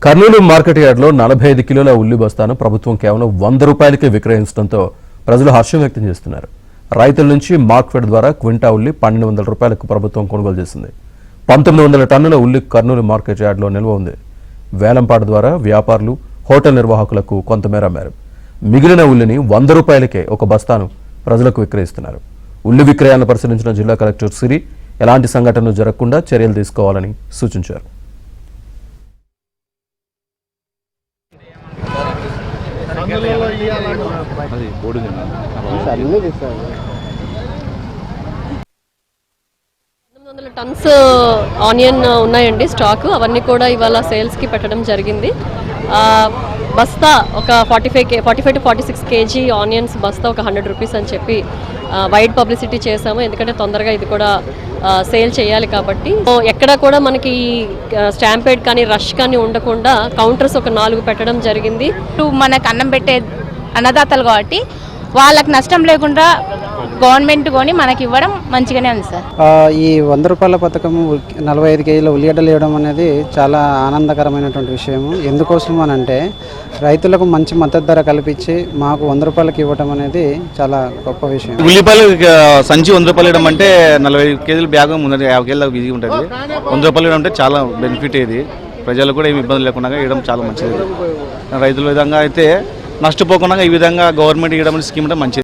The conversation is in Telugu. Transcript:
కర్నూలు మార్కెట్ యార్డ్లో 45 కిలోల ఉల్లి బస్తాను ప్రభుత్వం కేవలం 100 రూపాయలకే విక్రయించడంతో ప్రజలు హర్షం వ్యక్తం చేస్తున్నారు. రైతుల నుంచి మార్క్ఫెడ్ ద్వారా క్వింటా ఉల్లి 1200 రూపాయలకు ప్రభుత్వం కొనుగోలు చేసింది. 1900 టన్నుల ఉల్లి కర్నూలు మార్కెట్ యార్డ్లో నిల్వ ఉంది. వేలంపాట ద్వారా వ్యాపారులు, హోటల్ నిర్వాహకులకు కొంతమేర అమ్మారు. మిగిలిన ఉల్లిని 100 రూపాయలకే ఒక బస్తాను ప్రజలకు విక్రయిస్తున్నారు. ఉల్లి విక్రయాలను పరిశీలించిన జిల్లా కలెక్టర్ సిరి ఎలాంటి సంఘటనలు జరగకుండా చర్యలు తీసుకోవాలని సూచించారు. టన్స్ ఆనియన్ ఉన్నాయండి స్టాక్. అవన్నీ కూడా ఇవాళ సేల్స్కి పెట్టడం జరిగింది. బస్తా ఒక 45 to 46 kg ఆనియన్స్ బస్తా ఒక 100 రూపీస్ అని చెప్పి వైడ్ పబ్లిసిటీ చేసాము. ఎందుకంటే తొందరగా ఇది కూడా సేల్ చేయాలి కాబట్టి. ఎక్కడ కూడా మనకి స్టాంపేడ్ కానీ రష్ కానీ ఉండకుండా కౌంటర్స్ ఒక 4 పెట్టడం జరిగింది. మనకు అన్నం పెట్టే అన్నదాతలు కాబట్టి వాళ్ళకి నష్టం లేకుండా గవర్నమెంట్ కొని మనకి ఇవ్వడం మంచిగానే ఉంది సార్. ఈ 100 రూపాయల పథకం 45 కేజీల ఉల్లిగడ్డలు ఇవ్వడం అనేది చాలా ఆనందకరమైనటువంటి విషయం. ఎందుకోసం అని అంటే రైతులకు మంచి మద్దతు ధర కల్పించి మాకు 100 రూపాయలకి ఇవ్వడం అనేది చాలా గొప్ప విషయం. ఉల్లిపాయలు సంచి 100 రూపాయలు ఇవ్వడం అంటే 40 కేజీల బ్యాగ్ ముందు 50 కేజీల దాకా బిజీ ఉంటుంది. 100 రూపాయలు ఇవ్వడం అంటే చాలా బెనిఫిట్. ఇది ప్రజలకు కూడా ఏమి ఇబ్బంది లేకుండా ఇవ్వడం చాలా మంచిది. రైతుల విధంగా అయితే నష్టపోకుండా ఈ విధంగా గవర్నమెంట్ ఇవ్వడం స్కీమ్ అంటే మంచిది.